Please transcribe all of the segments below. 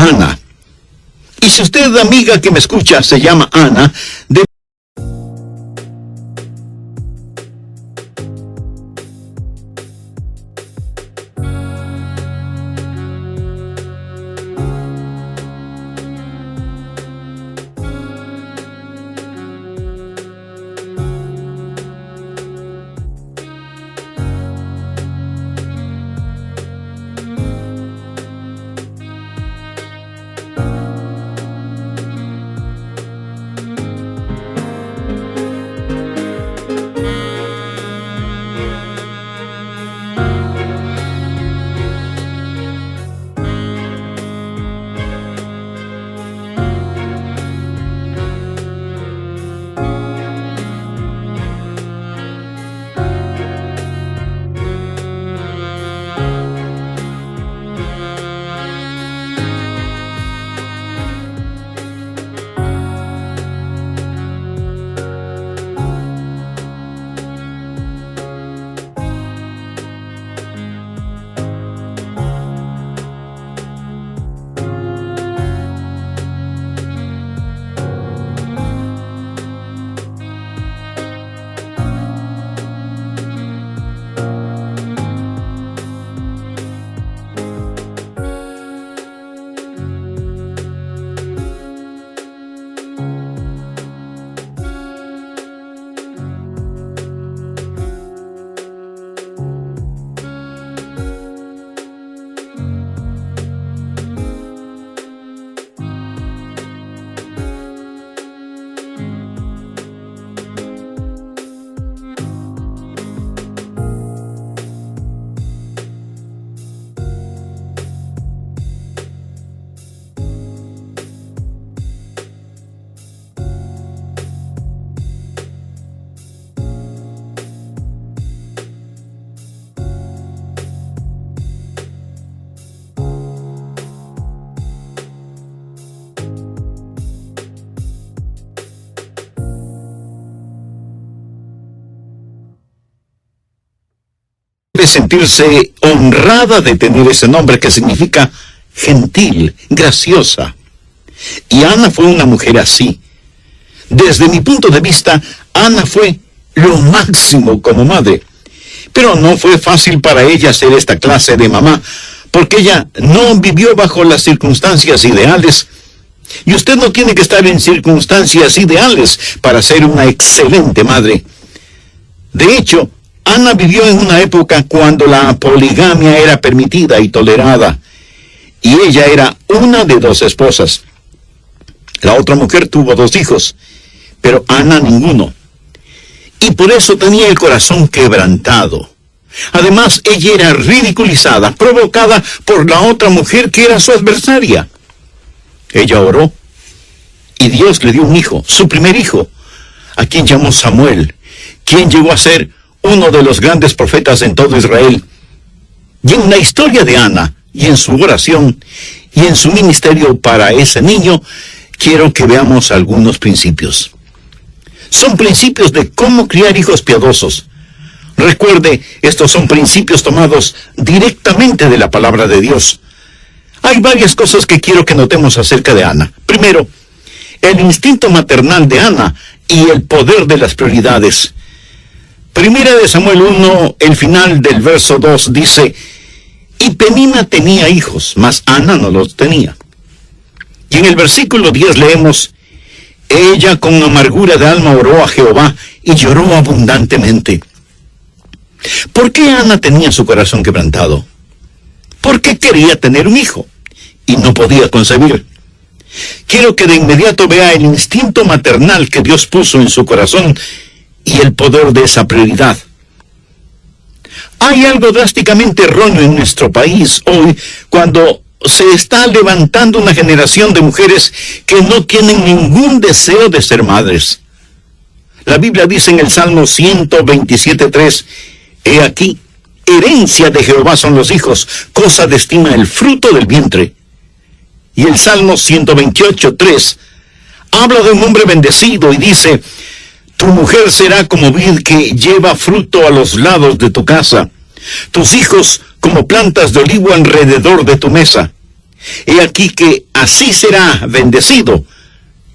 Ana. Y si usted, amiga que me escucha, se llama Ana, debe sentirse honrada de tener ese nombre que significa gentil, graciosa. Y Ana fue una mujer así. Desde mi punto de vista, Ana fue lo máximo como madre. Pero no fue fácil para ella ser esta clase de mamá, porque ella no vivió bajo las circunstancias ideales. Y usted no tiene que estar en circunstancias ideales para ser una excelente madre. De hecho, Ana vivió en una época cuando la poligamia era permitida y tolerada, y ella era una de 2 esposas. La otra mujer tuvo 2 hijos, pero Ana ninguno. Y por eso tenía el corazón quebrantado. Además, ella era ridiculizada, provocada por la otra mujer que era su adversaria. Ella oró, y Dios le dio un hijo, su primer hijo, a quien llamó Samuel, quien llegó a ser uno de los grandes profetas en todo Israel. Y en la historia de Ana, y en su oración, y en su ministerio para ese niño, quiero que veamos algunos principios. Son principios de cómo criar hijos piadosos. Recuerde, estos son principios tomados directamente de la palabra de Dios. Hay varias cosas que quiero que notemos acerca de Ana. Primero, el instinto maternal de Ana y el poder de las prioridades. Primera de Samuel 1, el final del verso 2 dice: y Penina tenía hijos, mas Ana no los tenía. Y en el versículo 10 leemos: ella con amargura de alma oró a Jehová y lloró abundantemente. ¿Por qué Ana tenía su corazón quebrantado? Porque quería tener un hijo y no podía concebir. Quiero que de inmediato vea el instinto maternal que Dios puso en su corazón y el poder de esa prioridad. Hay algo drásticamente erróneo en nuestro país hoy cuando se está levantando una generación de mujeres que no tienen ningún deseo de ser madres. La Biblia dice en el Salmo 127:3, he aquí, herencia de Jehová son los hijos, cosa de estima el fruto del vientre. Y el Salmo 128:3 habla de un hombre bendecido y dice: tu mujer será como vid que lleva fruto a los lados de tu casa, tus hijos como plantas de olivo alrededor de tu mesa. He aquí que así será bendecido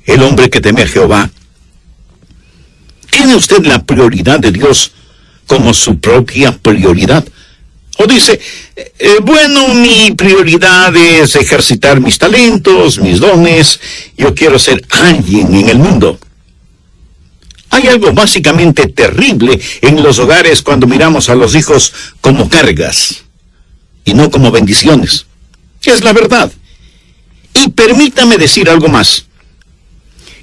el hombre que teme a Jehová. ¿Tiene usted la prioridad de Dios como su propia prioridad? O dice, bueno, mi prioridad es ejercitar mis talentos, mis dones, yo quiero ser alguien en el mundo. Hay algo básicamente terrible en los hogares cuando miramos a los hijos como cargas y no como bendiciones. Es la verdad. Y permítame decir algo más.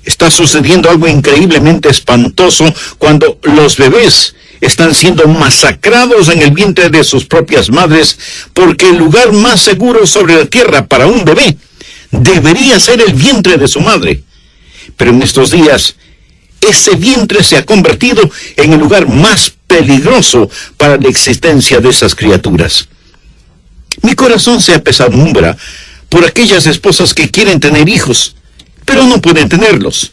Está sucediendo algo increíblemente espantoso cuando los bebés están siendo masacrados en el vientre de sus propias madres, porque el lugar más seguro sobre la tierra para un bebé debería ser el vientre de su madre. Pero en estos días, ese vientre se ha convertido en el lugar más peligroso para la existencia de esas criaturas. Mi corazón se apesadumbra por aquellas esposas que quieren tener hijos, pero no pueden tenerlos,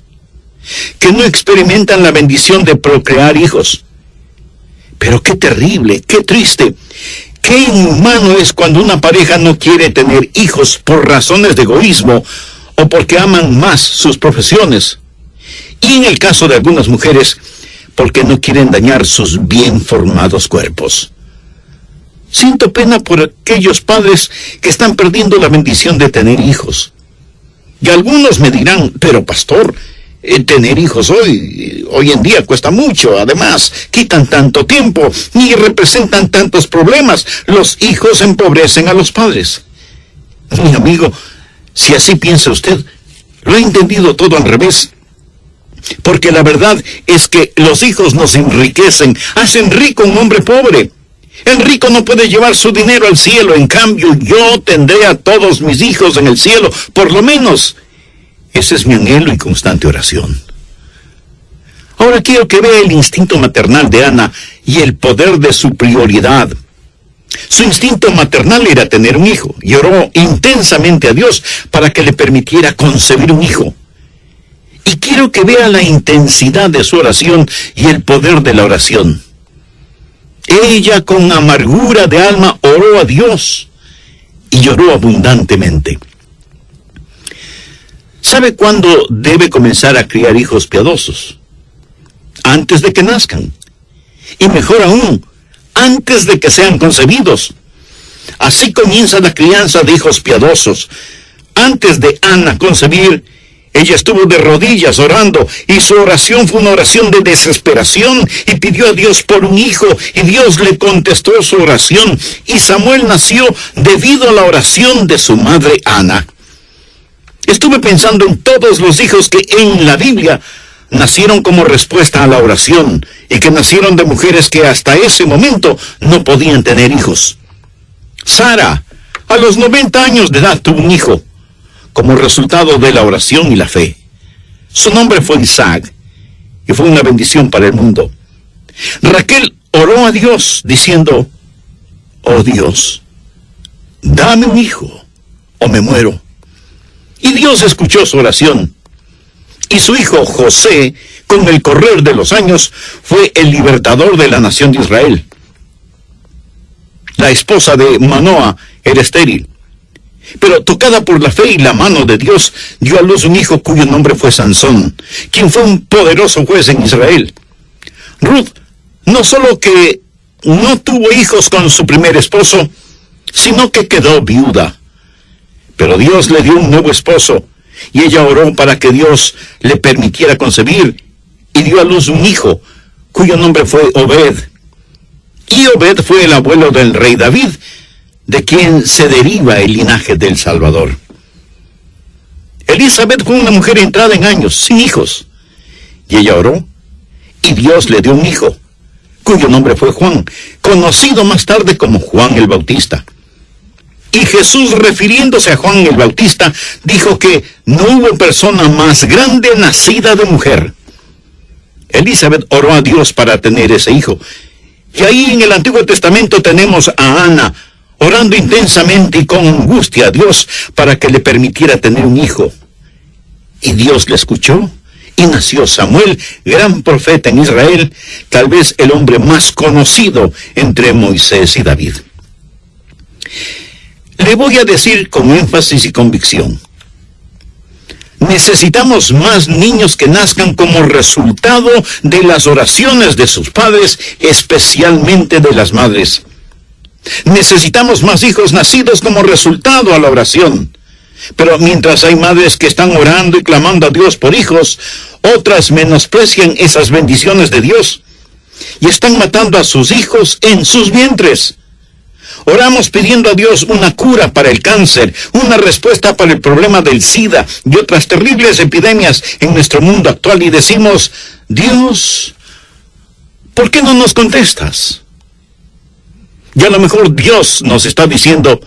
que no experimentan la bendición de procrear hijos. Pero qué terrible, qué triste, qué inhumano es cuando una pareja no quiere tener hijos por razones de egoísmo o porque aman más sus profesiones. Y en el caso de algunas mujeres, porque no quieren dañar sus bien formados cuerpos. Siento pena por aquellos padres que están perdiendo la bendición de tener hijos. Y algunos me dirán, pero pastor, tener hijos hoy en día cuesta mucho, además quitan tanto tiempo y representan tantos problemas. Los hijos empobrecen a los padres. Mi amigo, si así piensa usted, lo ha entendido todo al revés. Porque la verdad es que los hijos nos enriquecen, hacen rico a un hombre pobre. El rico no puede llevar su dinero al cielo, en cambio yo tendré a todos mis hijos en el cielo, por lo menos. Ese es mi anhelo y constante oración. Ahora quiero que vea el instinto maternal de Ana y el poder de su prioridad. Su instinto maternal era tener un hijo, y oró intensamente a Dios para que le permitiera concebir un hijo. Y quiero que vea la intensidad de su oración y el poder de la oración. Ella con amargura de alma oró a Dios y lloró abundantemente. ¿Sabe cuándo debe comenzar a criar hijos piadosos? Antes de que nazcan. Y mejor aún, antes de que sean concebidos. Así comienza la crianza de hijos piadosos. Antes de Ana concebir, ella estuvo de rodillas orando, y su oración fue una oración de desesperación, y pidió a Dios por un hijo, y Dios le contestó su oración, y Samuel nació debido a la oración de su madre Ana. Estuve pensando en todos los hijos que en la Biblia nacieron como respuesta a la oración, y que nacieron de mujeres que hasta ese momento no podían tener hijos. Sara, a los 90 años de edad, tuvo un hijo, como resultado de la oración y la fe. Su nombre fue Isaac, y fue una bendición para el mundo. Raquel oró a Dios, diciendo, oh Dios, dame un hijo, o me muero. Y Dios escuchó su oración. Y su hijo José, con el correr de los años, fue el libertador de la nación de Israel. La esposa de Manoa era estéril, pero tocada por la fe y la mano de Dios, dio a luz un hijo cuyo nombre fue Sansón, quien fue un poderoso juez en Israel. Ruth, no solo que no tuvo hijos con su primer esposo, sino que quedó viuda. Pero Dios le dio un nuevo esposo, y ella oró para que Dios le permitiera concebir, y dio a luz un hijo, cuyo nombre fue Obed. Y Obed fue el abuelo del rey David, de quien se deriva el linaje del Salvador. Elizabeth fue una mujer entrada en años, sin hijos, y ella oró, y Dios le dio un hijo, cuyo nombre fue Juan, conocido más tarde como Juan el Bautista. Y Jesús, refiriéndose a Juan el Bautista, dijo que no hubo persona más grande nacida de mujer. Elizabeth oró a Dios para tener ese hijo. Y ahí en el Antiguo Testamento tenemos a Ana, orando intensamente y con angustia a Dios para que le permitiera tener un hijo. Y Dios le escuchó, y nació Samuel, gran profeta en Israel, tal vez el hombre más conocido entre Moisés y David. Le voy a decir con énfasis y convicción. Necesitamos más niños que nazcan como resultado de las oraciones de sus padres, especialmente de las madres. Necesitamos más hijos nacidos como resultado a la oración. Pero mientras hay madres que están orando y clamando a Dios por hijos, otras menosprecian esas bendiciones de Dios y están matando a sus hijos en sus vientres. Oramos pidiendo a Dios una cura para el cáncer, una respuesta para el problema del SIDA y otras terribles epidemias en nuestro mundo actual y decimos, Dios, ¿por qué no nos contestas? Y a lo mejor Dios nos está diciendo,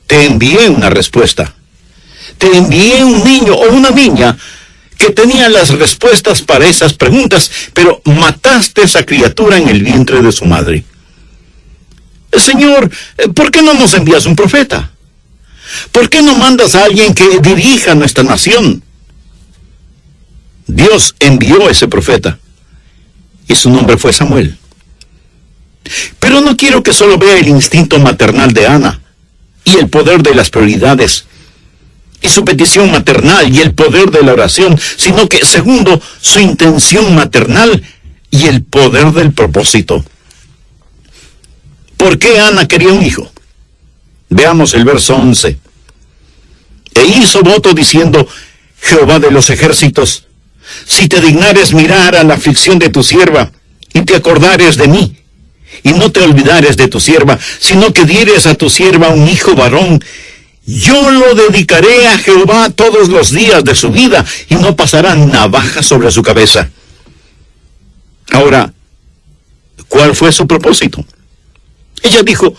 te envié una respuesta. Te envié un niño o una niña que tenía las respuestas para esas preguntas, pero mataste a esa criatura en el vientre de su madre. Señor, ¿por qué no nos envías un profeta? ¿Por qué no mandas a alguien que dirija nuestra nación? Dios envió a ese profeta, y su nombre fue Samuel. Pero no quiero que solo vea el instinto maternal de Ana, y el poder de las prioridades, y su petición maternal, y el poder de la oración, sino que, segundo, su intención maternal, y el poder del propósito. ¿Por qué Ana quería un hijo? Veamos el verso 11. E hizo voto diciendo, Jehová de los ejércitos, si te dignares mirar a la aflicción de tu sierva, y te acordares de mí, y no te olvidares de tu sierva, sino que dieres a tu sierva un hijo varón, yo lo dedicaré a Jehová todos los días de su vida, y no pasará navaja sobre su cabeza. Ahora, ¿cuál fue su propósito? Ella dijo,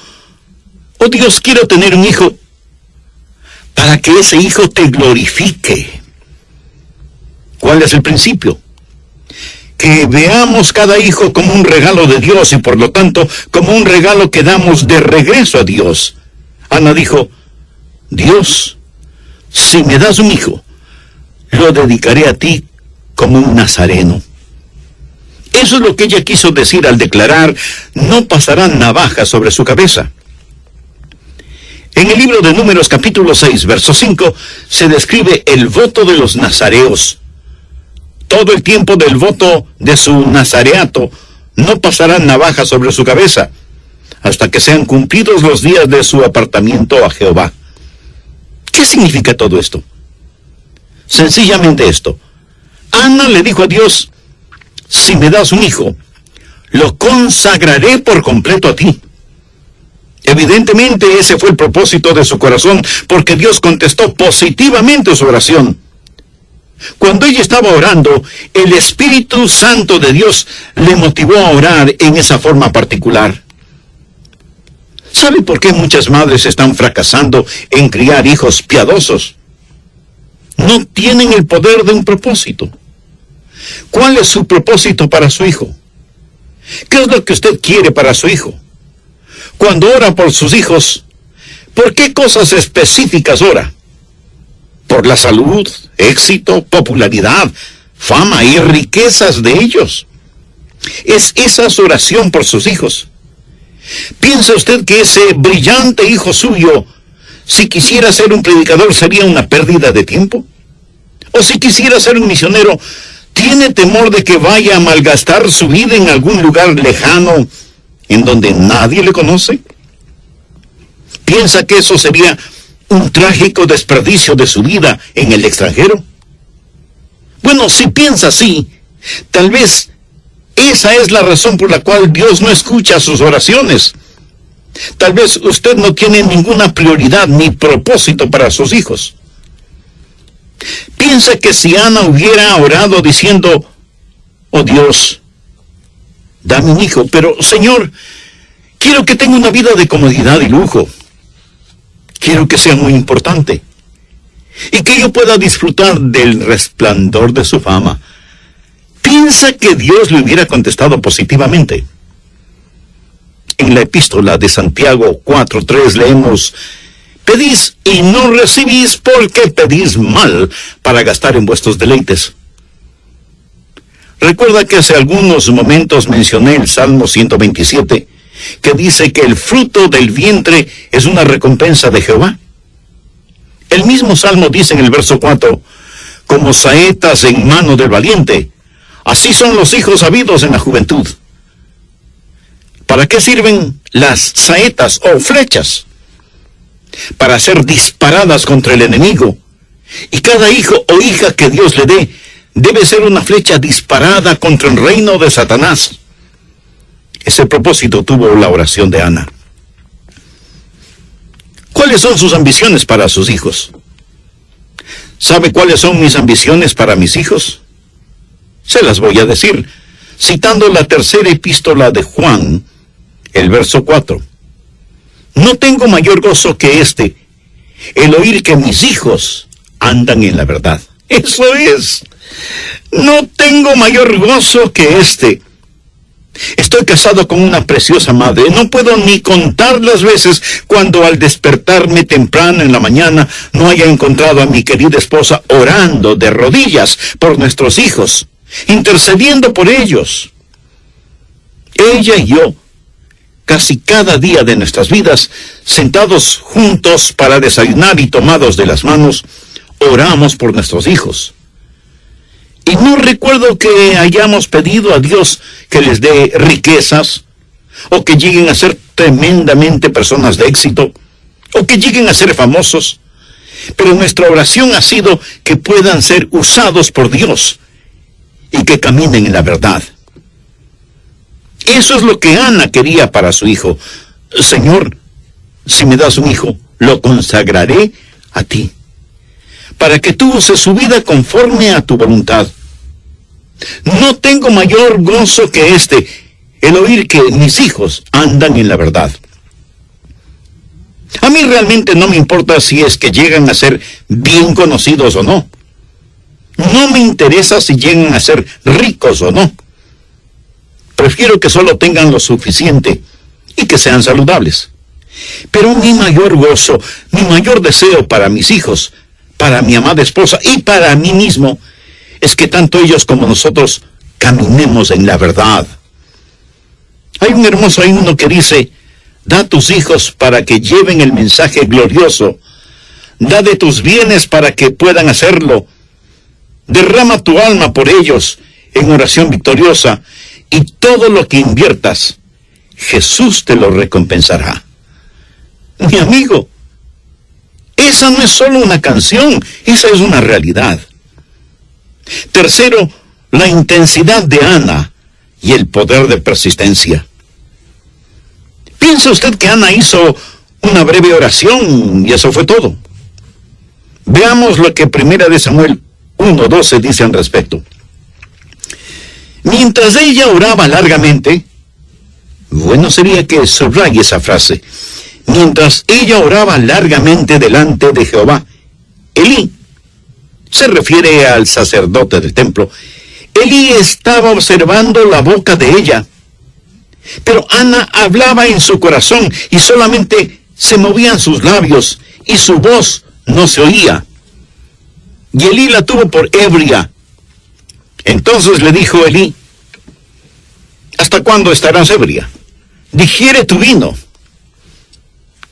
oh Dios, quiero tener un hijo para que ese hijo te glorifique. ¿Cuál es el principio? Que veamos cada hijo como un regalo de Dios y por lo tanto como un regalo que damos de regreso a Dios. Ana dijo, Dios, si me das un hijo, lo dedicaré a ti como un nazareno. Eso es lo que ella quiso decir al declarar, no pasarán navajas sobre su cabeza. En el libro de Números capítulo 6, verso 5, se describe el voto de los nazareos. Todo el tiempo del voto de su nazareato, no pasarán navajas sobre su cabeza, hasta que sean cumplidos los días de su apartamiento a Jehová. ¿Qué significa todo esto? Sencillamente esto. Ana le dijo a Dios, si me das un hijo, lo consagraré por completo a ti. Evidentemente ese fue el propósito de su corazón, porque Dios contestó positivamente su oración. Cuando ella estaba orando, el Espíritu Santo de Dios le motivó a orar en esa forma particular. ¿Sabe por qué muchas madres están fracasando en criar hijos piadosos? No tienen el poder de un propósito. ¿Cuál es su propósito para su hijo? ¿Qué es lo que usted quiere para su hijo? Cuando ora por sus hijos, ¿por qué cosas específicas ora? ¿Por la salud, éxito, popularidad, fama y riquezas de ellos? ¿Es esa su oración por sus hijos? ¿Piensa usted que ese brillante hijo suyo, si quisiera ser un predicador, sería una pérdida de tiempo? ¿O si quisiera ser un misionero, tiene temor de que vaya a malgastar su vida en algún lugar lejano en donde nadie le conoce? ¿Piensa que eso sería un trágico desperdicio de su vida en el extranjero? Bueno, si piensa así, tal vez esa es la razón por la cual Dios no escucha sus oraciones. Tal vez usted no tiene ninguna prioridad ni propósito para sus hijos. Piensa que si Ana hubiera orado diciendo, oh Dios, dame un hijo, pero Señor, quiero que tenga una vida de comodidad y lujo. Quiero que sea muy importante y que yo pueda disfrutar del resplandor de su fama. ¿Piensa que Dios le hubiera contestado positivamente? En la epístola de Santiago 4:3 leemos, pedís y no recibís porque pedís mal para gastar en vuestros deleites. Recuerda que hace algunos momentos mencioné el Salmo 127 que dice que el fruto del vientre es una recompensa de Jehová. El mismo Salmo dice en el verso 4, como saetas en mano del valiente, así son los hijos habidos en la juventud. ¿Para qué sirven las saetas o flechas? Para ser disparadas contra el enemigo. Y cada hijo o hija que Dios le dé debe ser una flecha disparada contra el reino de Satanás. Ese propósito tuvo la oración de Ana. ¿Cuáles son sus ambiciones para sus hijos? ¿Sabe cuáles son mis ambiciones para mis hijos? Se las voy a decir, citando la tercera epístola de Juan, el verso 4. No tengo mayor gozo que este, el oír que mis hijos andan en la verdad. Eso es. No tengo mayor gozo que este. Estoy casado con una preciosa madre. No puedo ni contar las veces cuando al despertarme temprano en la mañana no haya encontrado a mi querida esposa orando de rodillas por nuestros hijos, intercediendo por ellos. Ella y yo, casi cada día de nuestras vidas, sentados juntos para desayunar y tomados de las manos, oramos por nuestros hijos. Y no recuerdo que hayamos pedido a Dios que les dé riquezas, o que lleguen a ser tremendamente personas de éxito, o que lleguen a ser famosos. Pero nuestra oración ha sido que puedan ser usados por Dios y que caminen en la verdad. Eso es lo que Ana quería para su hijo. Señor, si me das un hijo, lo consagraré a ti, para que tú uses su vida conforme a tu voluntad. No tengo mayor gozo que este, el oír que mis hijos andan en la verdad. A mí realmente no me importa si es que llegan a ser bien conocidos o no. No me interesa si llegan a ser ricos o no. Prefiero que solo tengan lo suficiente y que sean saludables. Pero mi mayor gozo, mi mayor deseo para mis hijos, para mi amada esposa y para mí mismo, es que tanto ellos como nosotros caminemos en la verdad. Hay un hermoso himno que dice, da tus hijos para que lleven el mensaje glorioso, da de tus bienes para que puedan hacerlo, derrama tu alma por ellos en oración victoriosa, y todo lo que inviertas, Jesús te lo recompensará. Mi amigo, esa no es solo una canción, esa es una realidad. Tercero, la intensidad de Ana y el poder de persistencia. Piense usted que Ana hizo una breve oración y eso fue todo. Veamos lo que 1 Samuel 1:12 dice al respecto. Mientras ella oraba largamente, bueno sería que subraye esa frase, mientras ella oraba largamente delante de Jehová, Elí, se refiere al sacerdote del templo, Elí estaba observando la boca de ella, pero Ana hablaba en su corazón y solamente se movían sus labios y su voz no se oía. Y Elí la tuvo por ebria. Entonces le dijo Elí, ¿hasta cuándo estarás ebria? Digiere tu vino.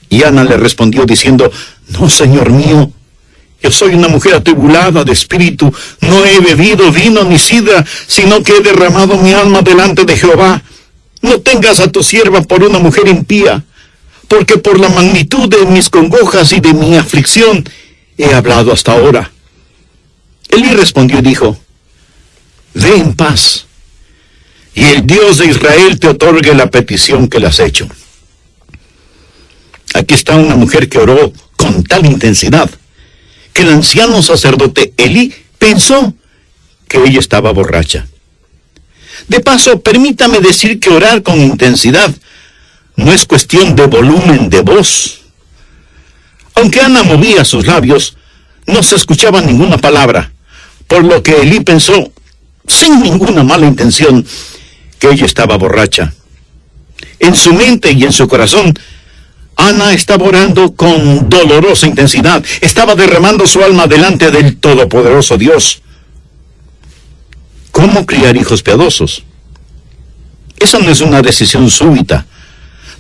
Y Ana le respondió diciendo, no, Señor mío, yo soy una mujer atribulada de espíritu, no he bebido vino ni sidra, sino que he derramado mi alma delante de Jehová. No tengas a tu sierva por una mujer impía, porque por la magnitud de mis congojas y de mi aflicción he hablado hasta ahora. Elí respondió y dijo, ve en paz, y el Dios de Israel te otorgue la petición que le has hecho. Aquí está una mujer que oró con tal intensidad que el anciano sacerdote Elí pensó que ella estaba borracha. De paso, permítame decir que orar con intensidad no es cuestión de volumen de voz. Aunque Ana movía sus labios, no se escuchaba ninguna palabra, por lo que Elí pensó, sin ninguna mala intención, que ella estaba borracha. En su mente y en su corazón, Ana estaba orando con dolorosa intensidad. Estaba derramando su alma delante del todopoderoso Dios. ¿Cómo criar hijos piadosos? Esa no es una decisión súbita.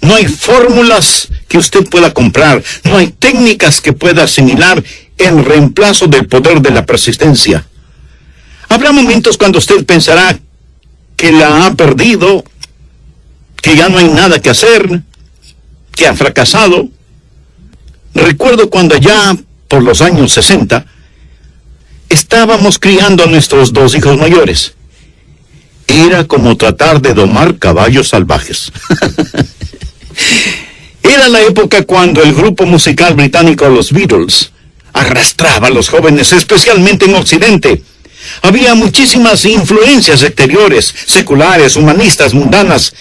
No hay fórmulas que usted pueda comprar, no hay técnicas que pueda asimilar en reemplazo del poder de la persistencia. Habrá momentos cuando usted pensará que la ha perdido, que ya no hay nada que hacer, que ha fracasado. Recuerdo cuando allá por los años 60 estábamos criando a nuestros 2 hijos mayores. Era como tratar de domar caballos salvajes. Era la época cuando el grupo musical británico Los Beatles arrastraba a los jóvenes, especialmente en Occidente. Había muchísimas influencias exteriores, seculares, humanistas, mundanas,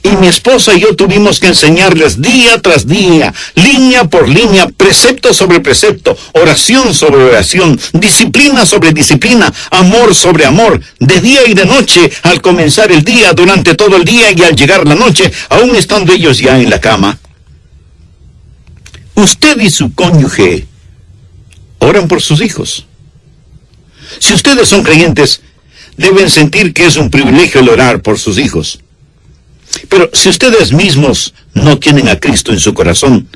y mi esposa y yo tuvimos que enseñarles día tras día, línea por línea, precepto sobre precepto, oración sobre oración, disciplina sobre disciplina, amor sobre amor, de día y de noche, al comenzar el día, durante todo el día y al llegar la noche, aún estando ellos ya en la cama. Usted y su cónyuge oran por sus hijos. Si ustedes son creyentes, deben sentir que es un privilegio el orar por sus hijos. Pero si ustedes mismos no tienen a Cristo en su corazón,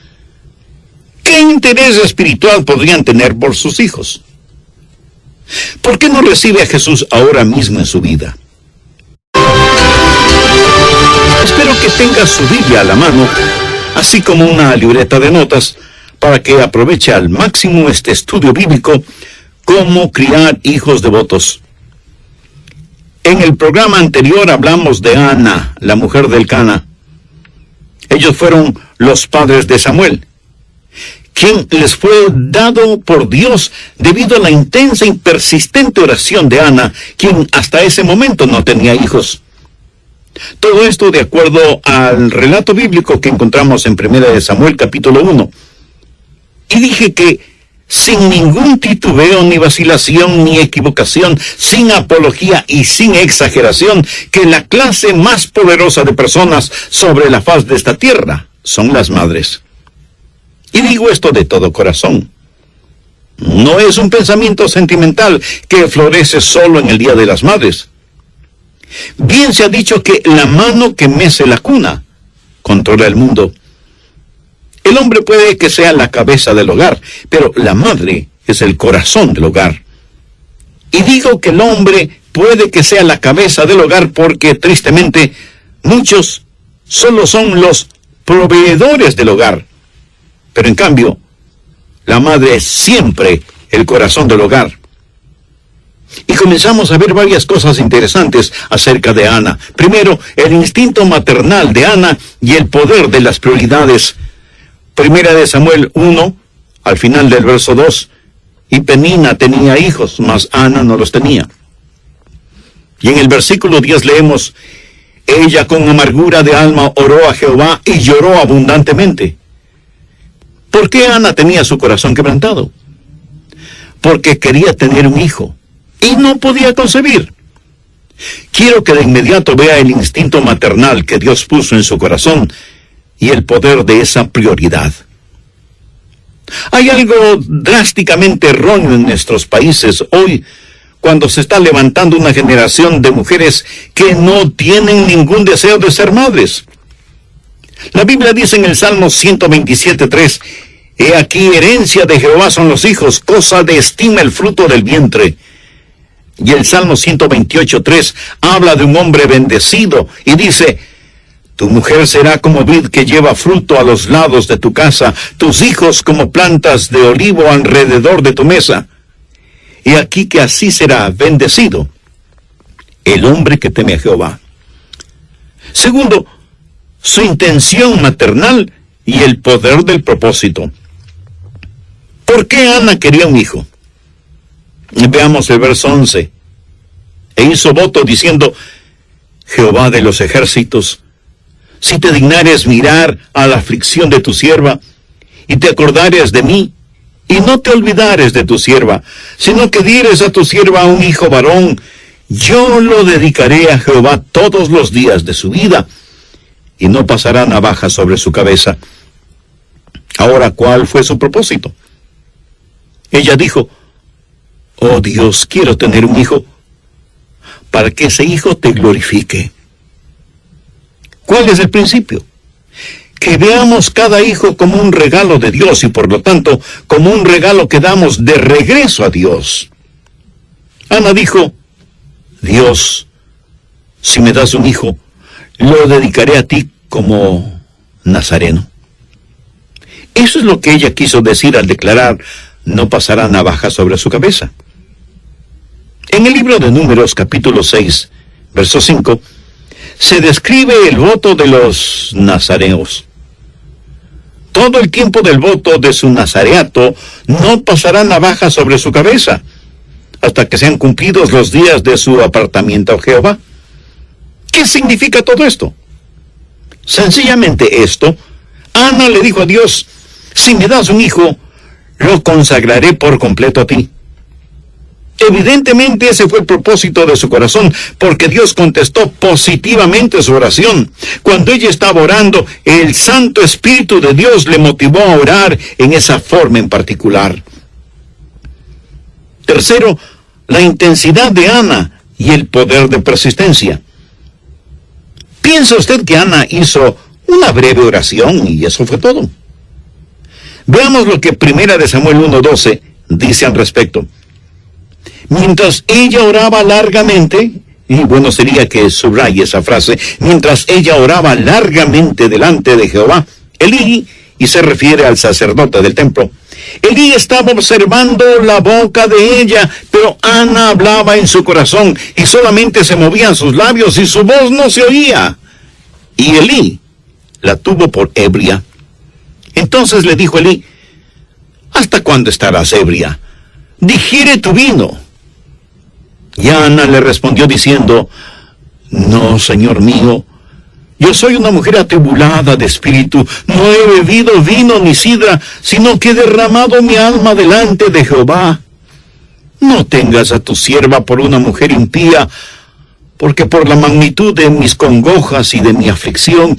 ¿qué interés espiritual podrían tener por sus hijos? ¿Por qué no recibe a Jesús ahora mismo en su vida? Espero que tenga su Biblia a la mano, así como una libreta de notas, para que aproveche al máximo este estudio bíblico, Cómo criar hijos devotos. En el programa anterior hablamos de Ana, la mujer del Cana. Ellos fueron los padres de Samuel, quien les fue dado por Dios debido a la intensa y persistente oración de Ana, quien hasta ese momento no tenía hijos. Todo esto de acuerdo al relato bíblico que encontramos en 1 Samuel capítulo 1. Y dije que sin ningún titubeo, ni vacilación, ni equivocación, sin apología y sin exageración, que la clase más poderosa de personas sobre la faz de esta tierra son las madres. Y digo esto de todo corazón. No es un pensamiento sentimental que florece solo en el Día de las Madres. Bien se ha dicho que la mano que mece la cuna controla el mundo. El hombre puede que sea la cabeza del hogar, pero la madre es el corazón del hogar. Y digo que el hombre puede que sea la cabeza del hogar porque, tristemente, muchos solo son los proveedores del hogar. Pero en cambio, la madre es siempre el corazón del hogar. Y comenzamos a ver varias cosas interesantes acerca de Ana. Primero, el instinto maternal de Ana y el poder de las prioridades. 1 Samuel 1, al final del verso 2, y Penina tenía hijos, mas Ana no los tenía. Y en el versículo 10 leemos, ella con amargura de alma oró a Jehová y lloró abundantemente. ¿Por qué Ana tenía su corazón quebrantado? Porque quería tener un hijo y no podía concebir. Quiero que de inmediato vea el instinto maternal que Dios puso en su corazón y el poder de esa prioridad. Hay algo drásticamente erróneo en nuestros países hoy, cuando se está levantando una generación de mujeres que no tienen ningún deseo de ser madres. La Biblia dice en el Salmo 127:3, he aquí herencia de Jehová son los hijos, cosa de estima el fruto del vientre. Y el Salmo 128:3 habla de un hombre bendecido y dice, tu mujer será como vid que lleva fruto a los lados de tu casa, tus hijos como plantas de olivo alrededor de tu mesa. Y aquí que así será bendecido el hombre que teme a Jehová. Segundo, su intención maternal y el poder del propósito. ¿Por qué Ana quería un hijo? Veamos el verso 11. E hizo voto diciendo, Jehová de los ejércitos, si te dignares mirar a la aflicción de tu sierva, y te acordares de mí, y no te olvidares de tu sierva, sino que dieres a tu sierva un hijo varón, yo lo dedicaré a Jehová todos los días de su vida, y no pasará navaja sobre su cabeza. Ahora, ¿cuál fue su propósito? Ella dijo, oh Dios, quiero tener un hijo, para que ese hijo te glorifique. ¿Cuál es el principio? que veamos cada hijo como un regalo de Dios y por lo tanto como un regalo que damos de regreso a Dios. Ana dijo: Dios, si me das un hijo, lo dedicaré a ti como nazareno. Eso es lo que ella quiso decir al declarar: no pasará navaja sobre su cabeza. En el libro de Números, capítulo 6, verso 5, se describe el voto de los nazareos. Todo el tiempo del voto de su nazareato no pasará navaja sobre su cabeza, hasta que sean cumplidos los días de su apartamiento a Jehová. ¿Qué significa todo esto? Sencillamente esto: Ana le dijo a Dios: si me das un hijo, lo consagraré por completo a ti. Evidentemente ese fue el propósito de su corazón, porque Dios contestó positivamente su oración. Cuando ella estaba orando, el Santo Espíritu de Dios le motivó a orar en esa forma en particular. Tercero, la intensidad de Ana y el poder de persistencia. ¿Piensa usted que Ana hizo una breve oración y eso fue todo? Veamos lo que 1 Samuel 1:12 dice al respecto. Mientras ella oraba largamente, y bueno sería que subraye esa frase, mientras ella oraba largamente delante de Jehová, Elí, y se refiere al sacerdote del templo, Elí estaba observando la boca de ella, pero Ana hablaba en su corazón, y solamente se movían sus labios y su voz no se oía. Y Elí la tuvo por ebria. Entonces le dijo Elí: ¿hasta cuándo estarás ebria? Digiere tu vino. Y Ana le respondió diciendo: no, Señor mío, yo soy una mujer atribulada de espíritu, no he bebido vino ni sidra, sino que he derramado mi alma delante de Jehová. No tengas a tu sierva por una mujer impía, porque por la magnitud de mis congojas y de mi aflicción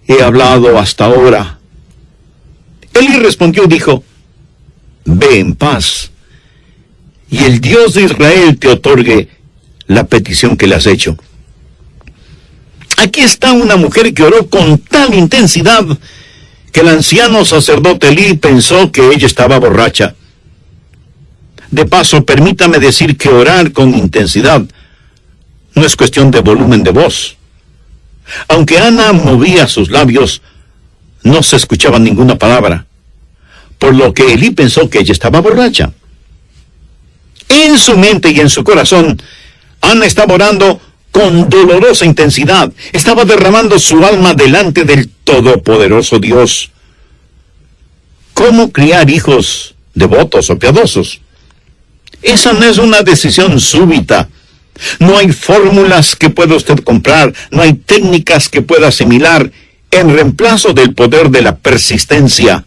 he hablado hasta ahora. Él respondió y dijo: ve en paz, y el Dios de Israel te otorgue la petición que le has hecho. Aquí está una mujer que oró con tal intensidad que el anciano sacerdote Elí pensó que ella estaba borracha. De paso, permítame decir que orar con intensidad no es cuestión de volumen de voz. Aunque Ana movía sus labios, no se escuchaba ninguna palabra, por lo que Elí pensó que ella estaba borracha. En su mente y en su corazón, Ana estaba orando con dolorosa intensidad. Estaba derramando su alma delante del todopoderoso Dios. ¿Cómo criar hijos devotos o piadosos? Esa no es una decisión súbita. No hay fórmulas que pueda usted comprar, no hay técnicas que pueda asimilar en reemplazo del poder de la persistencia.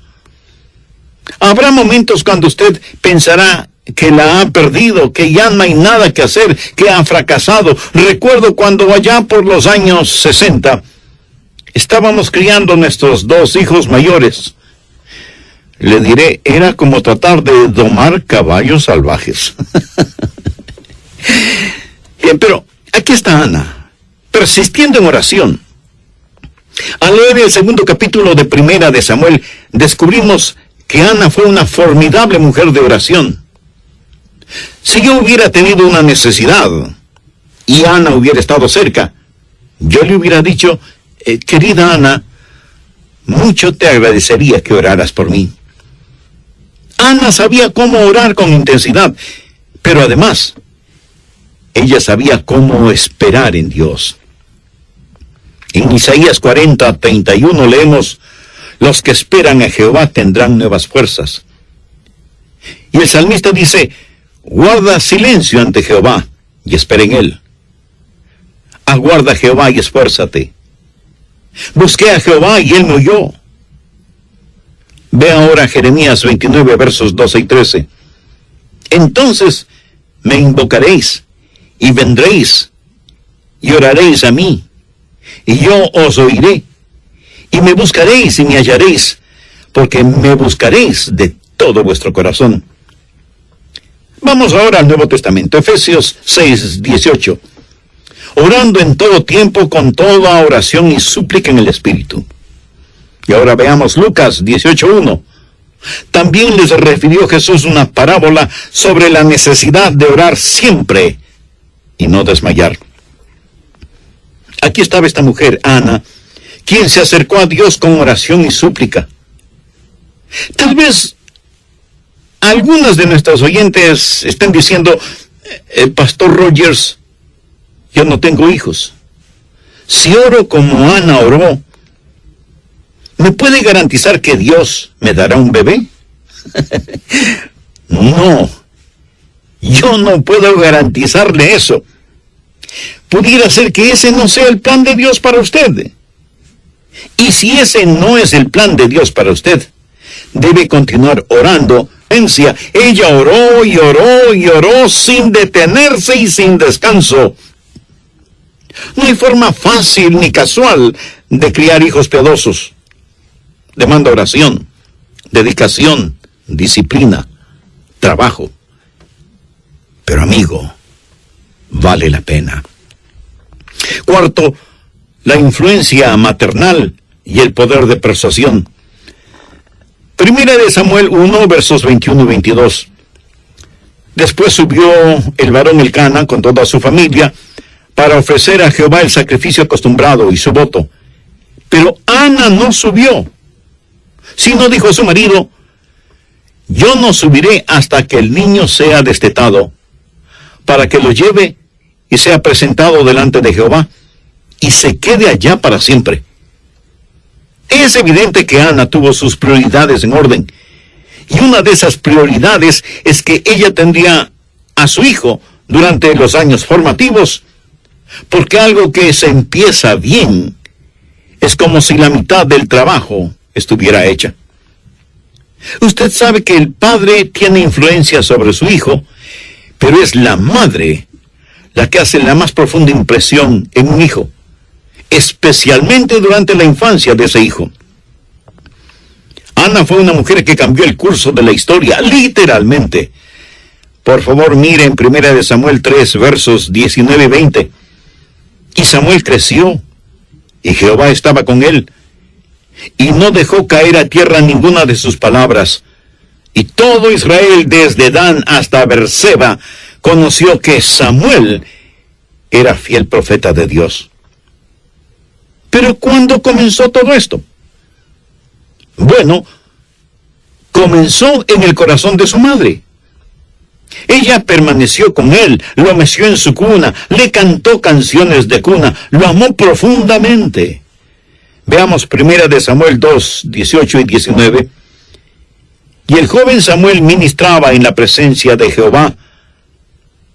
Habrá momentos cuando usted pensará que la ha perdido, que ya no hay nada que hacer, que ha fracasado. Recuerdo cuando allá por los años 60 estábamos criando nuestros 2 hijos mayores. Le diré, era como tratar de domar caballos salvajes. Bien, pero aquí está Ana, persistiendo en oración. Al leer el 2 capítulo de 1 de Samuel, descubrimos que Ana fue una formidable mujer de oración. Si yo hubiera tenido una necesidad y Ana hubiera estado cerca, yo le hubiera dicho: querida Ana, mucho te agradecería que oraras por mí. Ana sabía cómo orar con intensidad, pero además, ella sabía cómo esperar en Dios. En Isaías 40:31 leemos: los que esperan a Jehová tendrán nuevas fuerzas. Y el salmista dice: guarda silencio ante Jehová y espera en él. Aguarda a Jehová y esfuérzate. Busqué a Jehová y él me oyó. Ve ahora Jeremías 29, versos 12 y 13. Entonces me invocaréis y vendréis y oraréis a mí, y yo os oiré, y me buscaréis y me hallaréis, porque me buscaréis de todo vuestro corazón. Vamos ahora al Nuevo Testamento, Efesios 6:18. Orando en todo tiempo con toda oración y súplica en el Espíritu. Y ahora veamos Lucas 18:1. También les refirió Jesús una parábola sobre la necesidad de orar siempre y no desmayar. Aquí estaba esta mujer, Ana, quien se acercó a Dios con oración y súplica. Tal vez algunas de nuestros oyentes estén diciendo, Pastor Rogers, yo no tengo hijos. Si oro como Ana oró, ¿me puede garantizar que Dios me dará un bebé? No, yo no puedo garantizarle eso. Pudiera ser que ese no sea el plan de Dios para usted. Y si ese no es el plan de Dios para usted, debe continuar orando. Ella oró y oró y oró sin detenerse y sin descanso. No hay forma fácil ni casual de criar hijos piadosos. Demanda oración, dedicación, disciplina, trabajo. Pero amigo, vale la pena. Cuarto, la influencia maternal y el poder de persuasión. Primera de Samuel 1, versos 21 y 22. Después subió el varón Elcana con toda su familia para ofrecer a Jehová el sacrificio acostumbrado y su voto. Pero Ana no subió, sino dijo a su marido, yo no subiré hasta que el niño sea destetado, para que lo lleve y sea presentado delante de Jehová, y se quede allá para siempre. Es evidente que Ana tuvo sus prioridades en orden, y una de esas prioridades es que ella tendría a su hijo durante los años formativos, porque algo que se empieza bien es como si la mitad del trabajo estuviera hecha. Usted sabe que el padre tiene influencia sobre su hijo, pero es la madre la que hace la más profunda impresión en un hijo, especialmente durante la infancia de ese hijo. Ana fue una mujer que cambió el curso de la historia, literalmente. Por favor, miren 1 Samuel 3, versos 19 y 20. Y Samuel creció, y Jehová estaba con él, y no dejó caer a tierra ninguna de sus palabras. Y todo Israel, desde Dan hasta Berseba, conoció que Samuel era fiel profeta de Dios. Pero ¿cuándo comenzó todo esto? Bueno, comenzó en el corazón de su madre. Ella permaneció con él, lo meció en su cuna, le cantó canciones de cuna, lo amó profundamente. Veamos 1 Samuel 2, 18 y 19. Y el joven Samuel ministraba en la presencia de Jehová,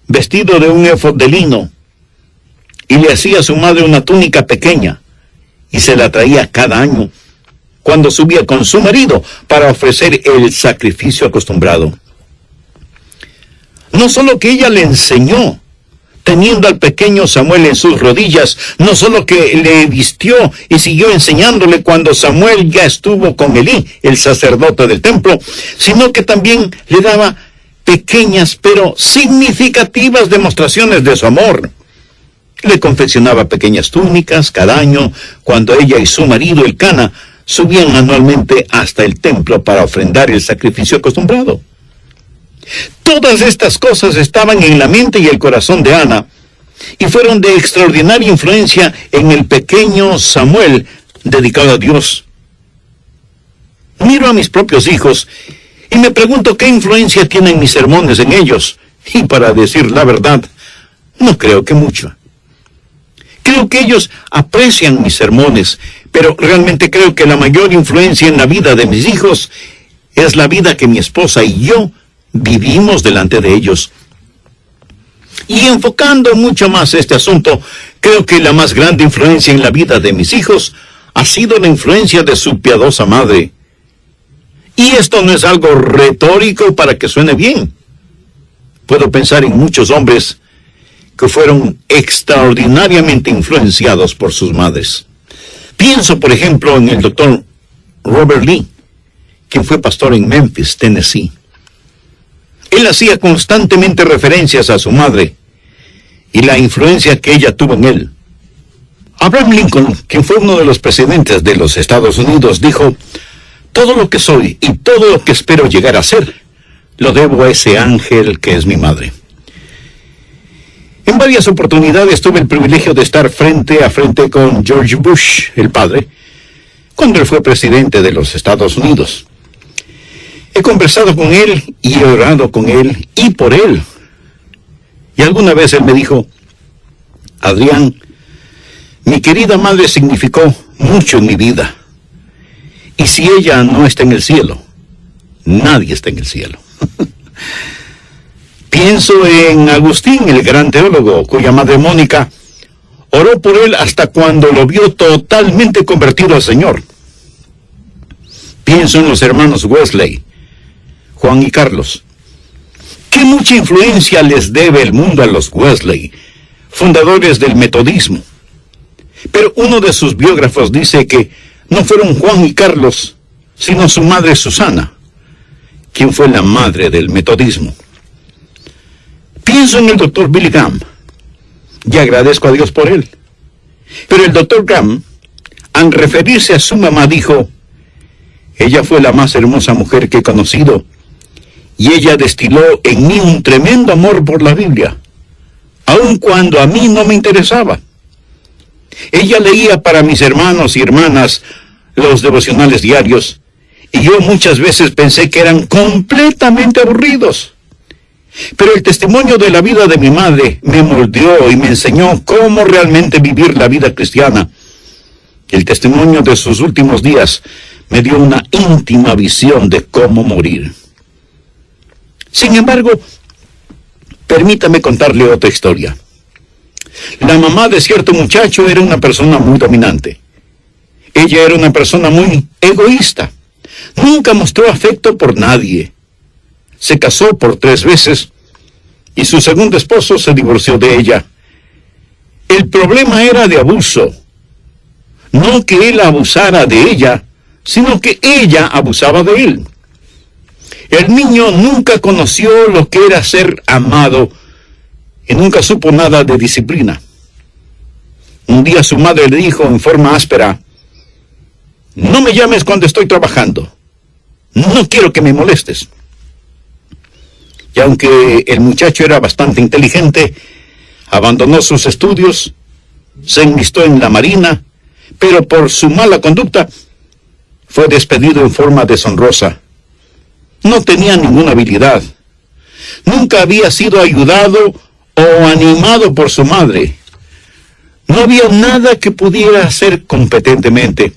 vestido de un éfod de lino, y le hacía a su madre una túnica pequeña, y se la traía cada año, cuando subía con su marido para ofrecer el sacrificio acostumbrado. No solo que ella le enseñó, teniendo al pequeño Samuel en sus rodillas, no solo que le vistió y siguió enseñándole cuando Samuel ya estuvo con Elí, el sacerdote del templo, sino que también le daba pequeñas pero significativas demostraciones de su amor. Le confeccionaba pequeñas túnicas cada año cuando ella y su marido Elcana subían anualmente hasta el templo para ofrendar el sacrificio acostumbrado. Todas estas cosas estaban en la mente y el corazón de Ana y fueron de extraordinaria influencia en el pequeño Samuel dedicado a Dios. Miro a mis propios hijos y me pregunto qué influencia tienen mis sermones en ellos. Y para decir la verdad, no creo que mucho. Creo que ellos aprecian mis sermones, pero realmente creo que la mayor influencia en la vida de mis hijos es la vida que mi esposa y yo vivimos delante de ellos. Y enfocando mucho más este asunto, creo que la más grande influencia en la vida de mis hijos ha sido la influencia de su piadosa madre. Y esto no es algo retórico para que suene bien. Puedo pensar en muchos hombres que fueron extraordinariamente influenciados por sus madres. Pienso, por ejemplo, en el doctor Robert Lee, quien fue pastor en Memphis, Tennessee. Él hacía constantemente referencias a su madre y la influencia que ella tuvo en él. Abraham Lincoln, quien fue uno de los presidentes de los Estados Unidos, dijo: todo lo que soy y todo lo que espero llegar a ser, lo debo a ese ángel que es mi madre. En varias oportunidades tuve el privilegio de estar frente a frente con George Bush, el padre, cuando él fue presidente de los Estados Unidos. He conversado con él y he orado con él y por él. Y alguna vez él me dijo: Adrián, mi querida madre significó mucho en mi vida. Y si ella no está en el cielo, nadie está en el cielo. Pienso en Agustín, el gran teólogo, cuya madre Mónica oró por él hasta cuando lo vio totalmente convertido al Señor. Pienso en los hermanos Wesley, Juan y Carlos. Qué mucha influencia les debe el mundo a los Wesley, fundadores del metodismo. Pero uno de sus biógrafos dice que no fueron Juan y Carlos, sino su madre Susana, quien fue la madre del metodismo. Pienso en el doctor Billy Graham y agradezco a Dios por él. Pero el doctor Graham, al referirse a su mamá, dijo: ella fue la más hermosa mujer que he conocido y ella destiló en mí un tremendo amor por la Biblia, aun cuando a mí no me interesaba. Ella leía para mis hermanos y hermanas los devocionales diarios y yo muchas veces pensé que eran completamente aburridos. Pero el testimonio de la vida de mi madre me moldeó y me enseñó cómo realmente vivir la vida cristiana. El testimonio de sus últimos días me dio una íntima visión de cómo morir. Sin embargo, permítame contarle otra historia. La mamá de cierto muchacho era una persona muy dominante. Ella era una persona muy egoísta. Nunca mostró afecto por nadie. Se casó por 3 veces y su segundo esposo se divorció de ella. El problema era de abuso. No que él abusara de ella, sino que ella abusaba de él. El niño nunca conoció lo que era ser amado y nunca supo nada de disciplina. Un día su madre le dijo en forma áspera: no me llames cuando estoy trabajando. No quiero que me molestes. Y aunque el muchacho era bastante inteligente, abandonó sus estudios, se enlistó en la marina, pero por su mala conducta fue despedido en forma deshonrosa. No tenía ninguna habilidad. Nunca había sido ayudado o animado por su madre. No había nada que pudiera hacer competentemente.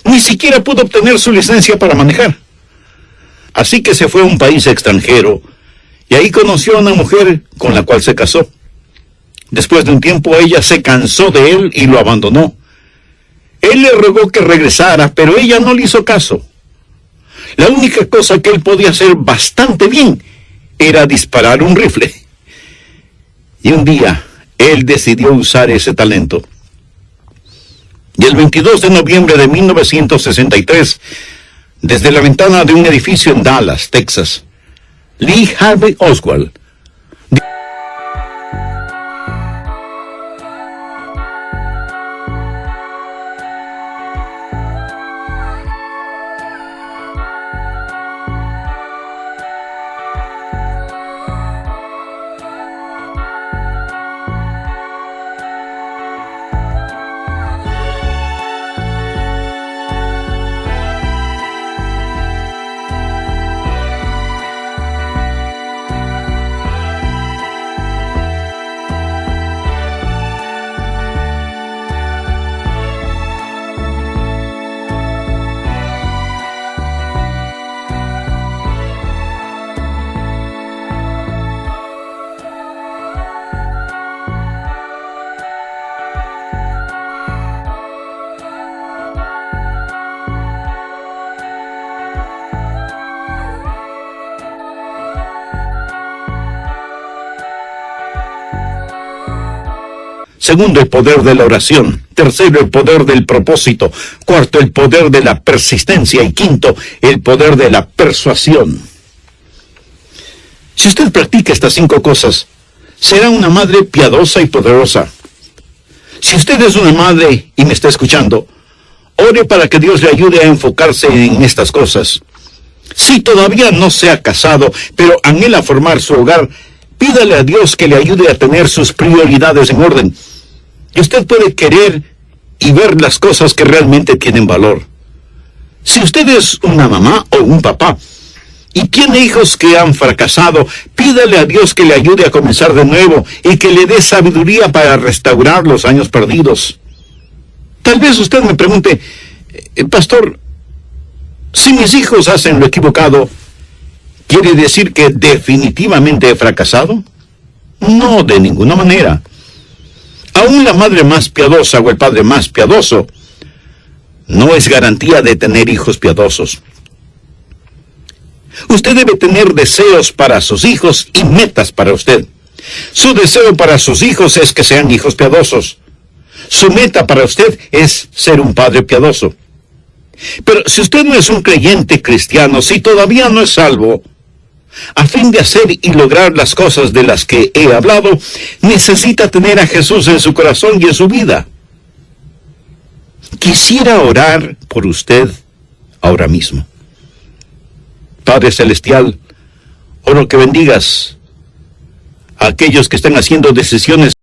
Ni siquiera pudo obtener su licencia para manejar. Así que se fue a un país extranjero y ahí conoció a una mujer con la cual se casó. Después de un tiempo ella se cansó de él y lo abandonó. Él le rogó que regresara, pero ella no le hizo caso. La única cosa que él podía hacer bastante bien era disparar un rifle. Y un día él decidió usar ese talento. Y el 22 de noviembre de 1963, desde la ventana de un edificio en Dallas, Texas, Lee Harvey Oswald Segundo, el poder de la oración. Tercero, el poder del propósito. Cuarto, el poder de la persistencia. Y quinto, el poder de la persuasión. Si usted practica estas 5 cosas, será una madre piadosa y poderosa. Si usted es una madre y me está escuchando, ore para que Dios le ayude a enfocarse en estas cosas. Si todavía no se ha casado, pero anhela formar su hogar, pídale a Dios que le ayude a tener sus prioridades en orden. Y usted puede querer y ver las cosas que realmente tienen valor. Si usted es una mamá o un papá y tiene hijos que han fracasado, pídale a Dios que le ayude a comenzar de nuevo y que le dé sabiduría para restaurar los años perdidos. Tal vez usted me pregunte, pastor, si mis hijos hacen lo equivocado, ¿quiere decir que definitivamente he fracasado? No, de ninguna manera. Aún la madre más piadosa o el padre más piadoso no es garantía de tener hijos piadosos. Usted debe tener deseos para sus hijos y metas para usted. Su deseo para sus hijos es que sean hijos piadosos. Su meta para usted es ser un padre piadoso. Pero si usted no es un creyente cristiano, si todavía no es salvo, a fin de hacer y lograr las cosas de las que he hablado, necesita tener a Jesús en su corazón y en su vida. Quisiera orar por usted ahora mismo. Padre Celestial, oro que bendigas a aquellos que están haciendo decisiones